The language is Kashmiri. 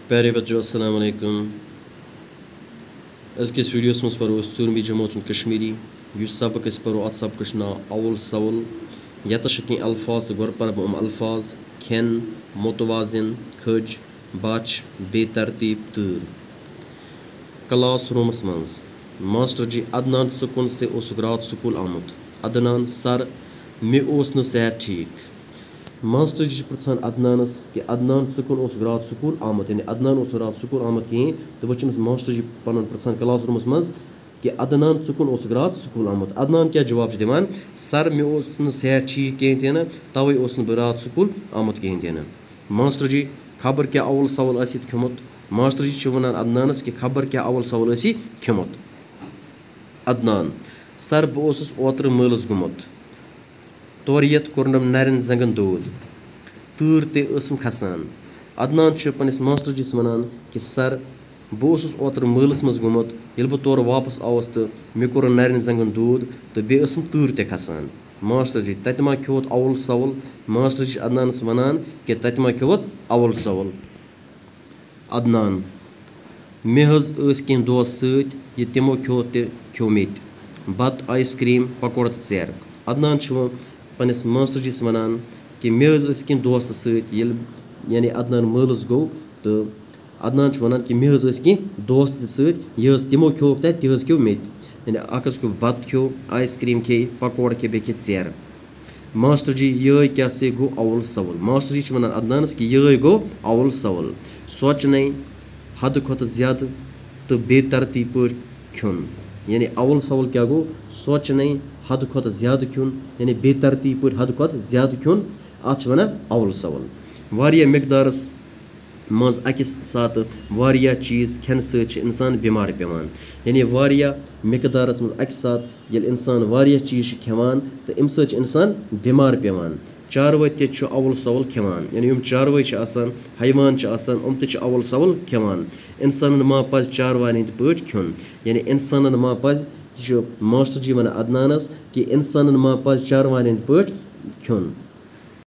प्यारे बच्चों अस्सलाम वालेकुम। अज़किस वीडियोस मज परो 4वीं जमात कश्मीरी युस सबक परो अत सबक नाव अवल सवल यत अल्फाज तो गोर पर अल्फाज खेन मुतवाजिन खज बच बेतरतीब तूर क्लास रूमस मज मास्टर जी अदनान सुकुन से रात स्कूल आमुत। अदनान सर मे सेहत ठीक। मास्टर जी पृछान अदनानस कि अदनान सुकुन रात स्कूल आमुत, यानी अदनान रात स्कूल आमुत कहें तो वह मास्टर जी पन पृछान क्लास रूमस मज कि अदनान सुकुन रात स्कूल आमुत। अदनान क्या जवाब दिवान, सर मे सेहत ठीक कहें तेन तवे बह रात स्कूल आमुत कहें तेन। मास्टर जी खबर क्या अवल सवल खिमुत। मास्टर जी वन अदनानस कि खबर क्या अवल सवल खिमुत। अदनान सर बह ओत्र मलस गुमुत, तौर ये कोर्नम नरन जंगन दूध तूर तम खसान। अदनान पनिस मास्टर जिस वनान कि सर बह ओत्र मलस मज गुमुत, ये बह तौर वापस आउस तो मे कोर नरन जंगन दूध तो बे तूर ते खसान। मास्टर जी तत मा खियोत अवल सवल। मास्टर जी अदनानस वनान कि तत मा खियोत अवल सवल। अदनान मे कह दोस्त सत तिमो खियो खियो मे बत आइसक्रीम पकोड़ तो ेर। अदनान पनिस मास्टर जिस वनान कि मे कह दोस्त सत यानी अदनान मलस गो तो अदनान वनान कि मे कह दोस्त सत तिमो खियो तत ति खियो मे, यानी अकस खियो बत खियो आइसक्रीम खे पकोड़ खे बे खे ेर। मास्टर जी ये क्या से गो अवल सवल। मास्टर जी वनान अदनानस कि ये गो अवल सवल। सोचने हद खुद ज्यादा तो बेतरतीब पे खुन, यानी अवल सवल क्या गो सोचने हद खुद ज्यादा खुन यानी बेतरतीब पे हद खुद ज्यादा खुन अत वन अवल सवल। वारिया मिकदारस मज अकिस सात वारिया चीज़ खेन सत इंसान बीमार पेवान, यानी वारिया मिकदारस मज अकिस सात ये इंसान वारिया चीज़ खेवान तो अम सत इंसान बीमार पेवान। चारवै ते अवल सवल खेवान, यानी यम चारवै हैवान ते अवल सवल खेवान। इंसान मा पज चारवान पे खुन, यानी इंसान मा पज मास्टर जी वन अदनानस कि इंसान मा पज चारवान पे खुन।